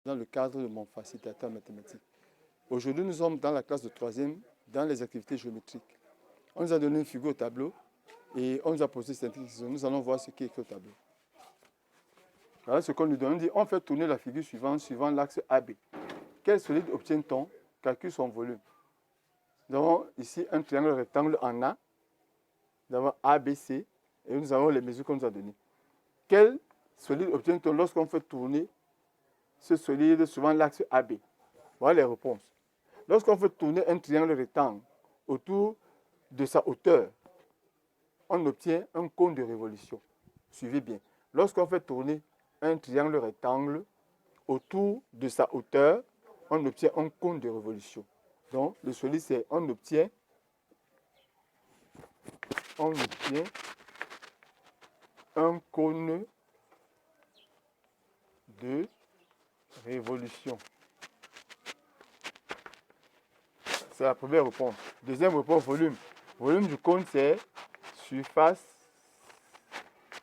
dans le cadre de mon facilitateur mathématique. Aujourd'hui, nous sommes dans la classe de 3e, dans les activités géométriques. On nous a donné une figure au tableau et on nous a posé cette question. Nous allons voir ce qui est écrit au tableau. Voilà ce qu'on nous donne. On dit, on fait tourner la figure suivante suivant l'axe AB. Quel solide obtient-on? Calcule son volume. Nous avons ici un triangle rectangle en A. Nous avons ABC et nous avons les mesures qu'on nous a données. Quel solide obtient-on lorsqu'on fait tourner ce solide suivant l'axe AB? Voilà les réponses. Lorsqu'on fait tourner un triangle rectangle autour de sa hauteur, on obtient un cône de révolution. Suivez bien. Lorsqu'on fait tourner un triangle rectangle autour de sa hauteur, on obtient un cône de révolution. Donc, le solide, c'est on obtient un cône de révolution. C'est la première réponse. Deuxième réponse, volume. Volume du cône, c'est surface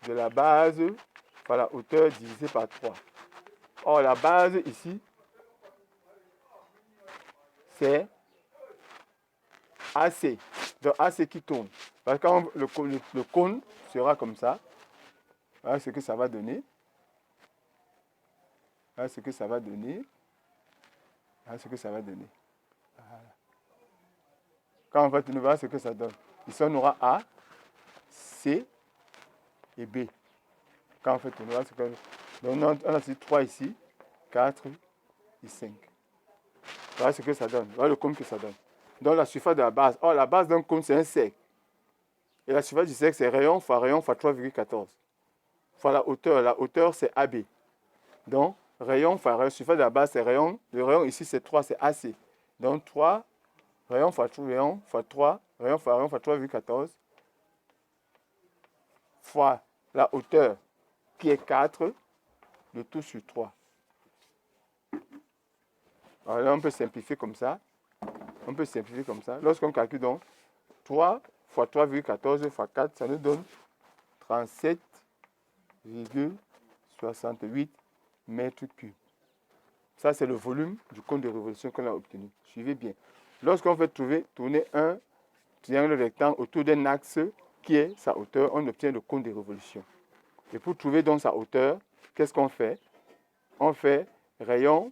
de la base par la hauteur divisée par 3. Or, la base ici, c'est AC. Donc, AC qui tourne. Parce que quand le cône sera comme ça, voilà ce que ça va donner. Voilà ce que ça va donner. Voilà ce que ça va donner. Voilà. Quand on va tourner, voilà ce que ça donne. Ici, on aura A, C et B. Quand on fait tourner, voilà ce que... Donc, on a ici 3 ici, 4 et 5. Voilà ce que ça donne. Voilà le cône que ça donne. Donc, la surface de la base. Or, la base d'un cône, c'est un cercle. Et la surface du cercle, c'est rayon fois 3,14. Fois la hauteur. La hauteur, c'est AB. Donc, rayon fois rayon. Surface de la base, c'est rayon. Le rayon ici, c'est 3, c'est AC. Donc, 3, rayon fois 3, rayon fois 3, rayon fois 3,14. Fois la hauteur, qui est 4, le tout sur 3. Alors là, on peut simplifier comme ça. On peut simplifier comme ça. Lorsqu'on calcule donc 3 fois 3,14 fois 4, ça nous donne 37,68 mètres cubes. Ça, c'est le volume du cône de révolution qu'on a obtenu. Suivez bien. Lorsqu'on veut tourner un triangle rectangle autour d'un axe qui est sa hauteur, on obtient le cône de révolution. Et pour trouver donc sa hauteur, qu'est-ce qu'on fait? On fait rayon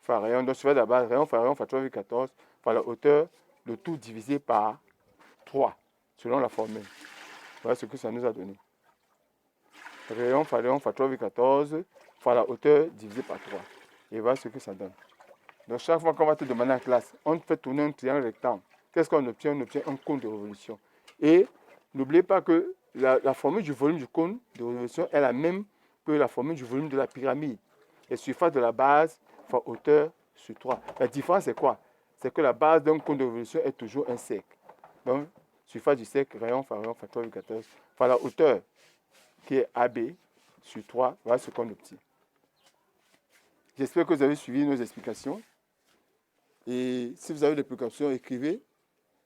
fois rayon, donc sur la base, rayon fois 3,14 fois la hauteur, le tout divisé par 3, selon la formule. Voilà ce que ça nous a donné. Rayon fois 3,14 fois la hauteur divisé par 3. Et voilà ce que ça donne. Donc chaque fois qu'on va te demander en classe, on fait tourner un triangle rectangle. Qu'est-ce qu'on obtient? On obtient un cône de révolution. Et n'oubliez pas que la formule du volume du cône de révolution est la même que la formule du volume de la pyramide. Et surface de la base fois hauteur sur 3. La différence, c'est quoi? C'est que la base d'un cône de révolution est toujours un cercle. Donc, surface du cercle, rayon fois 3,14 fois la hauteur qui est AB sur 3. Voilà ce qu'on obtient. J'espère que vous avez suivi nos explications. Et si vous avez des précautions, écrivez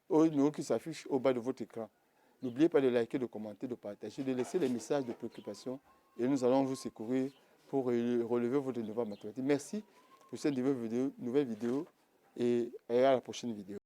au numéro qui s'affiche au bas de votre écran. N'oubliez pas de liker, de commenter, de partager, de laisser les messages de préoccupation et nous allons vous secourir pour relever votre devoir mathématique. Merci pour cette nouvelle vidéo et à la prochaine vidéo.